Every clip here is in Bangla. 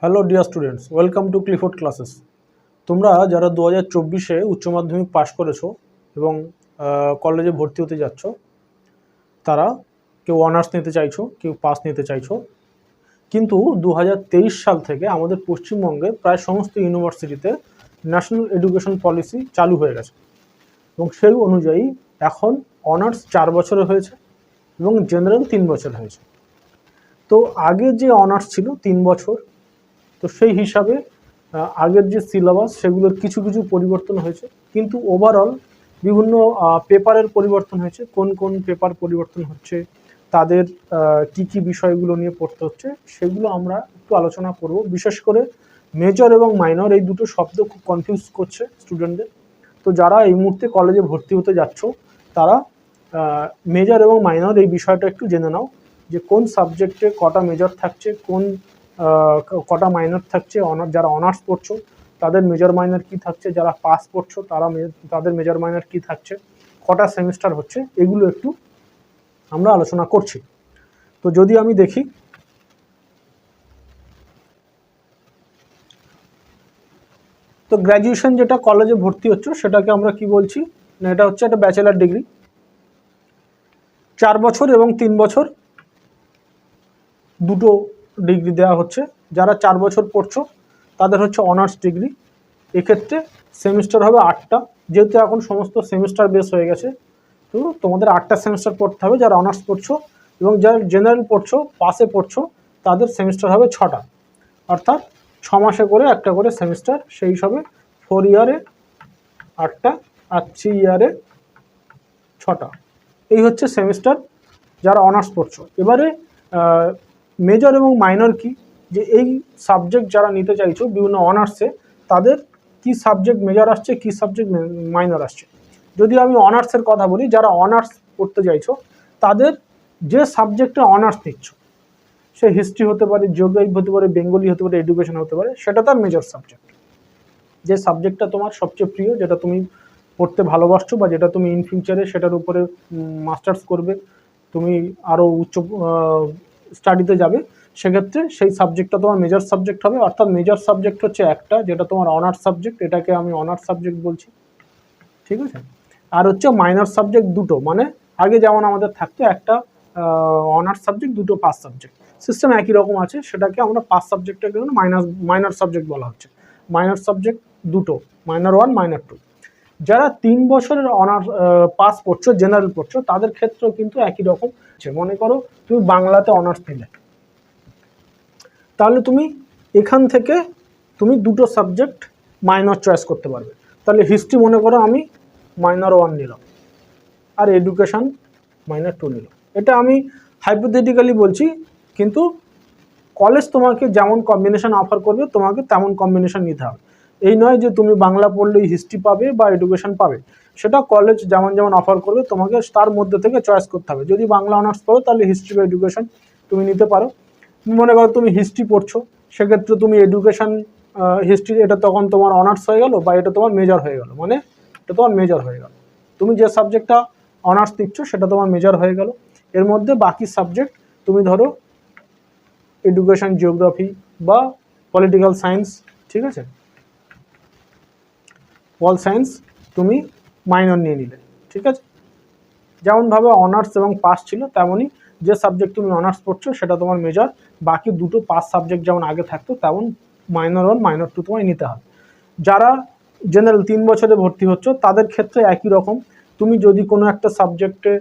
Hello dear students, welcome to Clifford classes. তোমরা যারা 2024-এ উচ্চ মাধ্যমিক পাশ করেছো এবং কলেজে ভর্তি হতে যাচ্ছ, তারা কেউ অনার্স নিতে চাইছো, কেউ পাস নিতে চাইছো। কিন্তু 2023 সাল থেকে আমাদের পশ্চিমবঙ্গে প্রায় সমস্ত ইউনিভার্সিটিতে ন্যাশনাল এডুকেশন পলিসি চালু হয়ে গেছে এবং সেই অনুযায়ী এখন অনার্স 4 বছরে হয়েছে এবং জেনারেল 3 বছর হয়েছে। তো আগে যে অনার্স ছিল 3 বছর, তো সেই হিসাবে আগের যে সিলেবাস সেগুলোর কিছু কিছু পরিবর্তন হয়েছে, কিন্তু ওভারঅল বিভিন্ন পেপারের পরিবর্তন হয়েছে। কোন কোন পেপার পরিবর্তন হচ্ছে, তাদের কি কি বিষয়গুলো নিয়ে পড়তে হচ্ছে, সেগুলো আমরা একটু আলোচনা করব। বিশেষ করে মেজর এবং মাইনর এই দুটো শব্দ খুব কনফিউজ করছে স্টুডেন্টদের। তো যারা এই মুহূর্তে কলেজে ভর্তি হতে যাচ্ছ, তারা মেজর এবং মাইনর এই বিষয়টা একটু জেনে নাও, যে কোন সাবজেক্টে কটা মেজর থাকছে, কোন কটা মাইনর থাকছে। যারা অনার্স পড়ছো তাদের মেজর মাইনর কি থাকছে, যারা পাস পড়ছো তাদের মেজর মাইনর কি থাকছে, কটা সেমিস্টার হচ্ছে, এগুলো একটু আমরা আলোচনা করছি। তো যদি আমি দেখি, তো গ্র্যাজুয়েশন যেটা কলেজে ভর্তি হচ্ছে সেটাকে আমরা কি বলছি না, এটা হচ্ছে একটা ব্যাচেলার ডিগ্রি। 4 বছর এবং 3 বছর দুটো ডিগ্রি দেওয়া হচ্ছে। যারা 4 বছর পড়ছো তাদের হচ্ছে অনার্স ডিগ্রি। এক্ষেত্রে সেমিস্টার হবে 8টা, যেহেতু এখন সমস্ত সেমিস্টার বেস হয়ে গেছে। তো তোমাদের 8টা সেমিস্টার পড়তে হবে যারা অনার্স পড়ছো, এবং যারা জেনারেল পড়ছো, পাসে পড়ছো, তাদের সেমিস্টার হবে 6টা, অর্থাৎ 6 মাসে করে একটা করে সেমিস্টার। সেই হিসাবে 4 ইয়ারে 8টা আর 3 ইয়ারে 6টা। এই হচ্ছে সেমিস্টার যারা অনার্স পড়ছো। এবারে মেজর এবং মাইনর কি, যে এই সাবজেক্ট যারা নিতে চাইছো বিভিন্ন অনার্সে, তাদের কি সাবজেক্ট মেজর আসছে, কি সাবজেক্ট মাইনর আসছে। যদি আমি অনার্সের কথা বলি, যারা অনার্স পড়তে চাইছো তাদের যে সাবজেক্টে অনার্স নিচ্ছ, সে হিস্ট্রি হতে পারে, জিওগ্রাফি হতে পারে, বেঙ্গলি হতে পারে, এডুকেশন হতে পারে, সেটা তার মেজর সাবজেক্ট। যে সাবজেক্টটা তোমার সবচেয়ে প্রিয়, যেটা তুমি পড়তে ভালোবাসছো, বা যেটা তুমি ইন ফিউচারে সেটার উপরে মাস্টার্স করবে, তুমি আরও উচ্চ স্টাডিতে যাবে, সেক্ষেত্রে সেই সাবজেক্টটা তোমার মেজর সাবজেক্ট হবে। অর্থাৎ মেজর সাবজেক্ট হচ্ছে একটা, যেটা তোমার অনার্স সাবজেক্ট, এটাকে আমি অনার্স সাবজেক্ট বলছি, ঠিক আছে। আর হচ্ছে মাইনর সাবজেক্ট দুটো, মানে আগে যেমন আমাদের থাকতো একটা অনার্স সাবজেক্ট, দুটো পাস সাবজেক্ট, সিস্টেম একই রকম আছে, সেটাকে আমরা পাস সাবজেক্টের জন্য মাইনর সাবজেক্ট বলা হচ্ছে। মাইনর সাবজেক্ট দুটো, মাইনর 1, মাইনর 2। যারা 3 বছরের অনার্স পাস পড়ছো, জেনারেল পড়ছো, তাদের ক্ষেত্রেও কিন্তু একই রকম। মনে করো তুমি বাংলাতে অনার্স নিলে, তাহলে তুমি এখান থেকে তুমি দুটো সাবজেক্ট মাইনর চয়েস করতে পারবে। তাহলে হিস্ট্রি মনে করো আমি মাইনর 1 নিলাম, আর এডুকেশন মাইনর 2 নিলাম। এটা আমি হাইপোথেটিক্যালি বলছি, কিন্তু কলেজ তোমাকে যেমন কম্বিনেশন অফার করবে তোমাকে তেমন কম্বিনেশন নিতে হবে। এই নয় যে তুমি বাংলা পড়লেই হিস্ট্রি পাবে বা এডুকেশন পাবে, সেটা কলেজ যেমন যেমন অফার করবে তোমাকে তার মধ্যে থেকে চয়েস করতে হবে। যদি বাংলা অনার্স পড়ো তাহলে হিস্ট্রি বা এডুকেশন তুমি নিতে পারো। মনে করো তুমি হিস্ট্রি পড়ছো, সেক্ষেত্রে তুমি এডুকেশন হিস্ট্রি, এটা তখন তোমার অনার্স হয়ে গেল, বা এটা তোমার মেজর হয়ে গেল, মানে এটা তোমার মেজর হয়ে গেল। তুমি যে সাবজেক্টটা অনার্স নিচ্ছ সেটা তোমার মেজর হয়ে গেল। এর মধ্যে বাকি সাবজেক্ট তুমি ধরো এডুকেশন, জিওগ্রাফি বা পলিটিক্যাল সায়েন্স, ঠিক আছে, পল সায়েন্স তুমি মাইনর নিয়ে নিলে, ঠিক আছে। যেমনভাবে অনার্স এবং পাস ছিল, তেমনই যে সাবজেক্ট তুমি অনার্স পড়ছো সেটা তোমার মেজর। বাকি দুটো পাস সাবজেক্ট যেমন আগে থাকতো, তেমন মাইনর 1, মাইনর 2 তোমায় নিতে হবে। যারা জেনারেল 3 বছরে ভর্তি হচ্ছ, তাদের ক্ষেত্রে একই রকম। তুমি যদি কোনো একটা সাবজেক্টে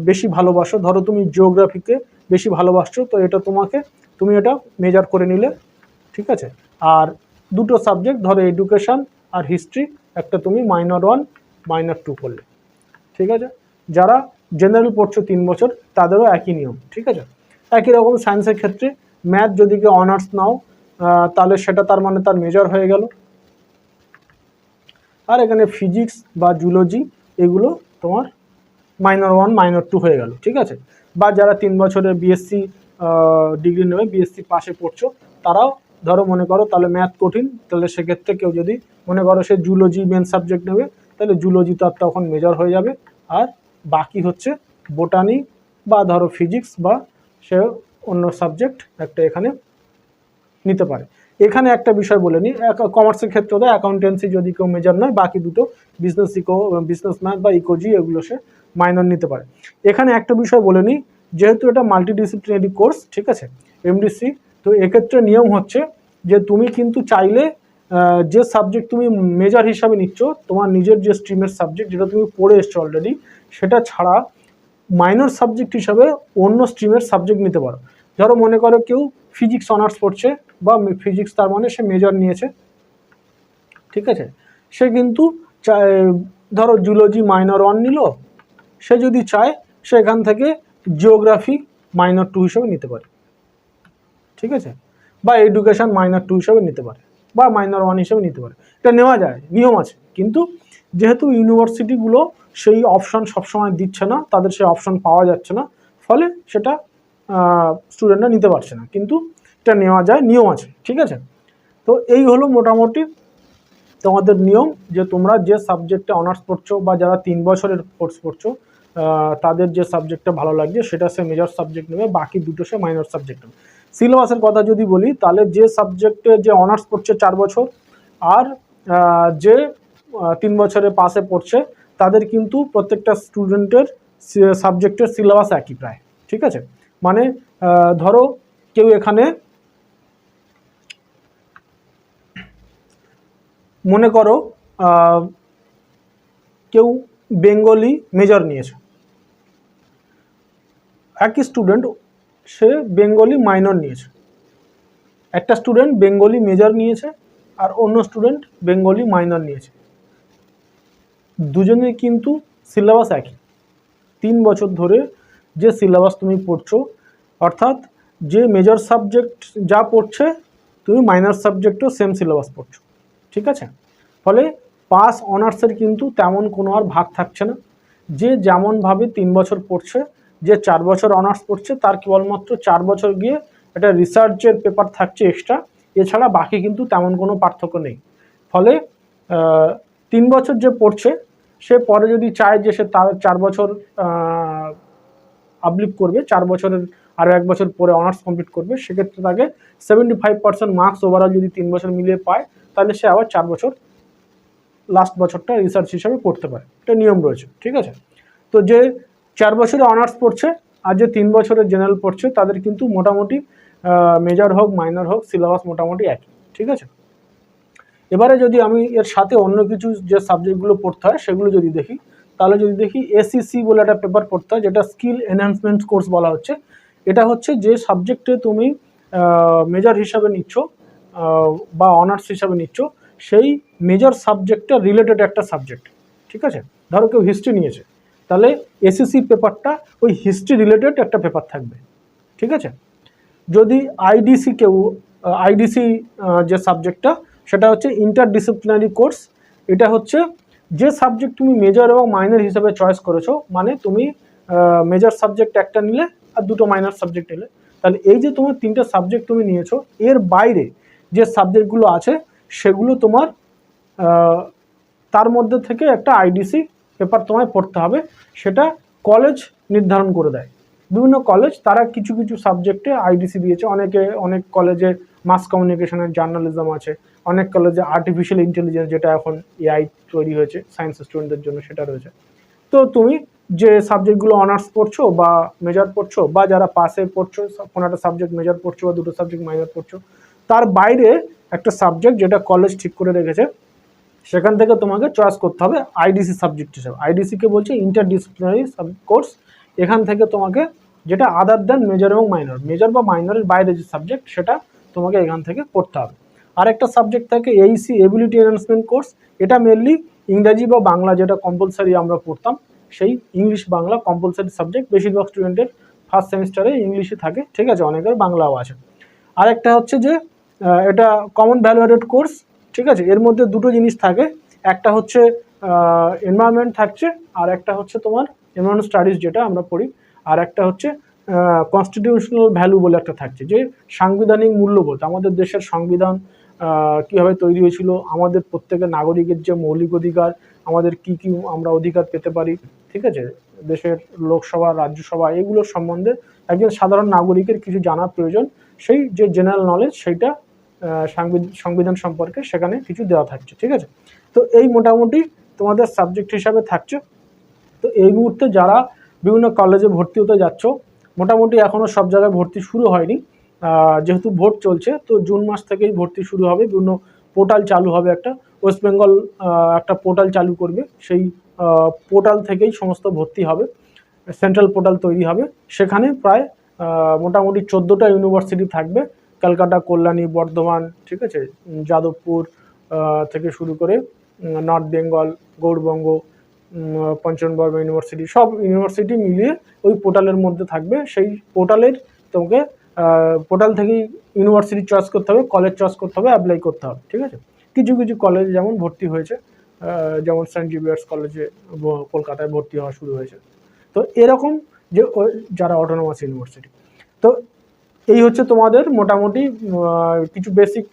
বেশি ভালোবাসো, ধরো তুমি জিওগ্রাফিকে বেশি ভালোবাসছো, তো এটা তুমি এটা মেজর করে নিলে, ঠিক আছে। আর দুটো সাবজেক্ট ধরো এডুকেশন আর হিস্ট্রি, একটা তুমি মাইনর 1, মাইনর 2 করলে, ঠিক আছে। যারা জেনারেল পড়ছো 3 বছর, তাদেরও একই নিয়ম, ঠিক আছে। একই রকম সায়েন্সের ক্ষেত্রে ম্যাথ যদি কেউ অনার্স নাও, তাহলে সেটা তার মানে তার মেজর হয়ে গেল। আর এখানে ফিজিক্স বা জুলজি, এগুলো তোমার মাইনর 1, মাইনর 2 হয়ে গেল, ঠিক আছে। বা যারা 3 বছরের বিএসসি ডিগ্রি নেবে, বিএসসি পাশে পড়ছো, তারাও ধরো মনে করো তাহলে ম্যাথ কঠিন, তাহলে সেক্ষেত্রে কেউ যদি মনে করো সে জুলজি মেন সাবজেক্ট নেবে, তাহলে জুলজি তার তখন মেজর হয়ে যাবে। আর বাকি হচ্ছে বোটানি বা ধরো ফিজিক্স, বা সে অন্য সাবজেক্ট একটা এখানে নিতে পারে। এখানে একটা বিষয় বলে নিই, কমার্সের ক্ষেত্রে দেয় অ্যাকাউন্টেন্সি যদি কেউ মেজর নয়, বাকি দুটো বিজনেস ম্যাথ বা ইকোজি এগুলো সে মাইনর নিতে পারে। এখানে একটা বিষয় বলে নিই, যেহেতু এটা মাল্টিডিসিপ্লিনারি কোর্স, ঠিক আছে, এমডিসি, তো এক্ষেত্রে নিয়ম হচ্ছে যে তুমি কিন্তু চাইলে যে সাবজেক্ট তুমি মেজর হিসাবে নিচ্ছ, তোমার নিজের যে স্ট্রিমের সাবজেক্ট যেটা তুমি পড়ে এসছো অলরেডি, সেটা ছাড়া মাইনর সাবজেক্ট হিসাবে অন্য স্ট্রিমের সাবজেক্ট নিতে পারো। ধরো মনে করো কেউ ফিজিক্স অনার্স পড়ছে, বা ফিজিক্স তার মানে সে মেজর নিয়েছে, ঠিক আছে, সে কিন্তু ধরো জুলজি মাইনর 1 নিল, সে যদি চায় সে এখান থেকে জিওগ্রাফি মাইনর 2 হিসেবে নিতে পারে, ঠিক আছে, বা এডুকেশন মাইনর 2 হিসেবে নিতে পারে, বা মাইনর 1 হিসেবে নিতে পারে। এটা নেওয়া যায়, নিয়ম আছে, কিন্তু যেহেতু ইউনিভার্সিটিগুলো সেই অপশন সবসময় দিচ্ছে না, তাদের সেই অপশন পাওয়া যাচ্ছে না, ফলে সেটা স্টুডেন্টরা নিতে পারছে না, কিন্তু এটা নেওয়া যায়, নিয়ম আছে, ঠিক আছে। তো এই হলো মোটামুটি তোমাদের নিয়ম, যে তোমরা যে সাবজেক্টে অনার্স পড়ছো বা যারা 3 বছরের কোর্স পড়ছো, তাদের যে সাবজেক্টটা ভালো লাগছে সেটা সে মেজর সাবজেক্ট নেবে, বাকি দুটো সে মাইনর সাবজেক্ট নেবে। সিলেবাসের কথা যদি বলি, তাহলে যে সাবজেক্টে যে অনার্স পড়ছে 4 বছর, আর যে 3 বছরে পাশে পড়ছে, তাদের কিন্তু প্রত্যেকটা স্টুডেন্টের সাবজেক্টের সিলেবাস একই প্রায়, ঠিক আছে। মানে ধরো কেউ এখানে মনে করো কেউ বেঙ্গলি মেজর নিয়েছে, একই স্টুডেন্ট সে বেঙ্গলি মাইনর নিয়েছে, একটা স্টুডেন্ট বেঙ্গলি মেজর নিয়েছে আর অন্য স্টুডেন্ট বেঙ্গলি মাইনর নিয়েছে, দুজনে কিন্তু সিলেবাস একই। 3 বছর ধরে যে সিলেবাস তুমি পড়ছো, অর্থাৎ যে মেজর সাবজেক্ট যা পড়ছে তুমি মাইনর সাবজেক্টও সেম সিলেবাস পড়ছো, ঠিক আছে। ফলে পাস অনার্সের কিন্তু তেমন কোনো আর ভাগ থাকছে না, যে যেমনভাবে 3 বছর পড়ছে, যে 4 বছর অনার্স পড়ছে তার কেবলমাত্র 4 বছর গিয়ে একটা রিসার্চের পেপার থাকছে এক্সট্রা, এছাড়া বাকি কিন্তু তেমন কোনো পার্থক্য নেই। ফলে 3 বছর যে পড়ছে সে পরে যদি চায় যে সে তার 4 বছর আপলিফ করবে, 4 বছরের আরও 1 বছর পরে অনার্স কমপ্লিট করবে, সেক্ষেত্রে তাকে 75% মার্কস ওভারঅল যদি 3 বছর মিলিয়ে পায়, তাহলে সে আবার 4 বছর লাস্ট বছরটা রিসার্চ হিসাবে পড়তে পারে, এটা নিয়ম রয়েছে, ঠিক আছে। তো যে 4 বছরে অনার্স পড়ছে আর যে 3 বছরের জেনারেল পড়ছে, তাদের কিন্তু মোটামুটি মেজর হোক মাইনর হোক সিলেবাস মোটামুটি একই, ঠিক আছে। এবারে যদি আমি এর সাথে অন্য কিছু যে সাবজেক্টগুলো পড়তে হয় সেগুলো যদি দেখি, তাহলে যদি দেখি এসিসি বলে একটা পেপার পড়তে হয়, যেটা স্কিল এনহ্যান্সমেন্ট কোর্স বলা হচ্ছে। এটা হচ্ছে যে সাবজেক্টে তুমি মেজর হিসাবে নিচ্ছ বা অনার্স হিসাবে নিচ্ছ, সেই মেজর সাবজেক্টটা রিলেটেড একটা সাবজেক্ট, ঠিক আছে। ধরো কেউ হিস্ট্রি নিয়েছে, তাহলে এসিসি পেপারটা ওই হিস্ট্রি রিলেটেড একটা পেপার থাকবে, ঠিক আছে। যদি আইডিসি যে সাবজেক্টটা, সেটা হচ্ছে ইন্টারডিসিপ্লিনারি কোর্স। এটা হচ্ছে যে সাবজেক্ট তুমি মেজর এবং মাইনর হিসেবে চয়েস করেছো, মানে তুমি মেজর সাবজেক্ট একটা নিলে আর দুটো মাইনর সাবজেক্ট নিলে, তাহলে এই যে তোমার 3টে সাবজেক্ট তুমি নিয়েছো, এর বাইরে যে সাবজেক্টগুলো আছে সেগুলো তোমার তার মধ্যে থেকে একটা আইডিসি পেপার তোমায় পড়তে হবে, সেটা কলেজ নির্ধারণ করে দেয়। বিভিন্ন কলেজ তারা কিছু কিছু সাবজেক্টে আইডিসি দিয়েছে, অনেক কলেজে মাস কমিউনিকেশনের জার্নালিজম আছে, অনেক কলেজে আর্টিফিশিয়াল ইন্টেলিজেন্স, যেটা এখন এআই তৈরি হয়েছে সায়েন্স স্টুডেন্টদের জন্য, সেটা রয়েছে। তো তুমি যে সাবজেক্টগুলো অনার্স পড়ছো বা মেজর পড়ছো, বা যারা পাসে পড়ছো কোনো একটা সাবজেক্ট মেজর পড়ছো বা দুটো সাবজেক্ট মাইনর পড়ছো, তার বাইরে একটা সাবজেক্ট যেটা কলেজ ঠিক করে রেখেছে, সেখান থেকে তোমাকে চয়েস করতে হবে আইডিসি সাবজেক্ট হিসাবে। আইডিসিকে বলছে ইন্টারডিসিপ্লিনারি কোর্স। এখান থেকে তোমাকে যেটা আদার দ্যান মেজর এবং মাইনর, মেজর বা মাইনরের বাইরে যে সাবজেক্ট, সেটা তোমাকে এখান থেকে পড়তে হবে। আরেকটা সাবজেক্ট থাকে এইসি এবিলিটি এনহ্যান্সমেন্ট কোর্স। এটা মেনলি ইংরাজি বা বাংলা যেটা কম্পালসারি আমরা পড়তাম, সেই ইংলিশ বাংলা কম্পালসারি সাবজেক্ট। বেশিরভাগ স্টুডেন্টের ফার্স্ট সেমিস্টারে ইংলিশে থাকে, ঠিক আছে, অনেকের বাংলাও আছে। আরেকটা হচ্ছে যে এটা কমন ভ্যালু অ্যাডেড কোর্স, ঠিক আছে। এর মধ্যে দুটো জিনিস থাকে, একটা হচ্ছে এনভায়রনমেন্ট থাকছে, আর একটা হচ্ছে তোমার এনভায়রনমেন্ট স্টাডিজ যেটা আমরা পড়ি, আর একটা হচ্ছে কনস্টিটিউশনাল ভ্যালু বলে একটা থাকছে, যে সাংবিধানিক মূল্যবোধ, আমাদের দেশের সংবিধান কীভাবে তৈরি হয়েছিল, আমাদের প্রত্যেকের নাগরিকের যে মৌলিক অধিকার, আমাদের কি কি আমরা অধিকার পেতে পারি, ঠিক আছে, দেশের লোকসভা রাজ্যসভা এগুলোর সম্বন্ধে একজন সাধারণ নাগরিকের কিছু জানার প্রয়োজন, সেই যে জেনারেল নলেজ সেইটা সংবিধান সম্পর্কে সেখানে কিছু দেওয়া থাকছে, ঠিক আছে। তো এই মোটামুটি তোমাদের সাবজেক্ট হিসাবে থাকছে। তো এই মুহূর্তে যারা বিভিন্ন কলেজে ভর্তি হতে যাচ্ছ, মোটামুটি এখনও সব জায়গায় ভর্তি শুরু হয়নি, যেহেতু ভোট চলছে, তো জুন মাস থেকেই ভর্তি শুরু হবে। বিভিন্ন পোর্টাল চালু হবে, একটা ওয়েস্ট বেঙ্গল একটা পোর্টাল চালু করবে, সেই পোর্টাল থেকেই সমস্ত ভর্তি হবে, সেন্ট্রাল পোর্টাল তৈরি হবে। সেখানে প্রায় মোটামুটি 14টা ইউনিভার্সিটি থাকবে, ক্যালকাটা, কল্যাণী, বর্ধমান, ঠিক আছে, যাদবপুর থেকে শুরু করে নর্থ বেঙ্গল, গৌড়বঙ্গ, পঞ্চনবর্মা ইউনিভার্সিটি, সব ইউনিভার্সিটি মিলিয়ে ওই পোর্টালের মধ্যে থাকবে। সেই পোর্টালের তোমাকে পোর্টাল থেকেই ইউনিভার্সিটি চয়েস করতে হবে, কলেজ চয়েস করতে হবে, অ্যাপ্লাই করতে হবে, ঠিক আছে। কিছু কিছু কলেজ যেমন ভর্তি হয়েছে, যেমন সেন্ট জেভিয়ার্স কলেজে কলকাতায় ভর্তি হওয়া শুরু হয়েছে। তো এরকম যে যারা অটোনমাস ইউনিভার্সিটি, তো এই হচ্ছে তোমাদের মোটামুটি কিছু বেসিক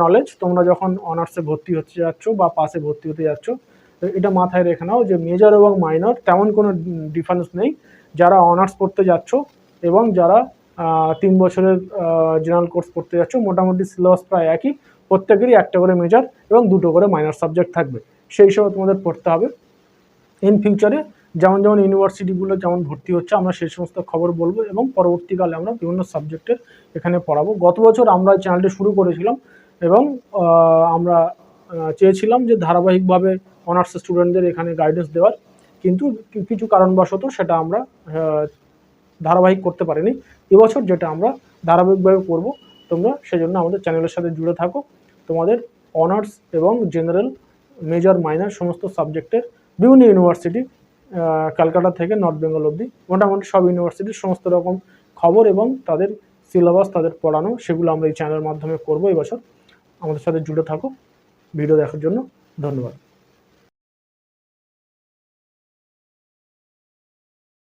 নলেজ। তোমরা যখন অনার্সে ভর্তি হতে যাচ্ছ বা পাসে ভর্তি হতে যাচ্ছ, এটা মাথায় রেখে নাও যে মেজর এবং মাইনর তেমন কোনো ডিফারেন্স নেই। যারা অনার্স পড়তে যাচ্ছ এবং যারা 3 বছরের জেনারেল কোর্স পড়তে যাচ্ছ, মোটামুটি সিলেবাস প্রায় একই, প্রত্যেকেরই একটা করে মেজর এবং 2টো করে মাইনর সাবজেক্ট থাকবে। সেই হিসাবে তোমাদের পড়তে হবে। ইন ফিউচারে যেমন যেমন ইউনিভার্সিটিগুলো যেমন ভর্তি হচ্ছে, আমরা সেই সমস্ত খবর বলবো এবং পরবর্তীকালে আমরা বিভিন্ন সাবজেক্টের এখানে পড়াবো। গত বছর আমরা এই চ্যানেলটি শুরু করেছিলাম এবং আমরা চেয়েছিলাম যে ধারাবাহিকভাবে অনার্স স্টুডেন্টদের এখানে গাইডেন্স দেওয়ার, কিন্তু কিছু কারণবশত সেটা আমরা ধারাবাহিক করতে পারিনি। এবছর যেটা আমরা ধারাবাহিকভাবে করব, তোমরা সেজন্য আমাদের চ্যানেলের সাথে জুড়ে থাকো। তোমাদের অনার্স এবং জেনারেল, মেজর, মাইনর সমস্ত সাবজেক্টের বিভিন্ন ইউনিভার্সিটি, ক্যালকাটা থেকে নর্থ বেঙ্গল অবধি মোটামুটি সব ইউনিভার্সিটির সমস্ত রকম খবর এবং তাদের সিলেবাস, তাদের পড়ানো, সেগুলো আমরা এই চ্যানেলের মাধ্যমে করবো এবছর। আমাদের সাথে জুড়ে থাকো। ভিডিও দেখার জন্য ধন্যবাদ।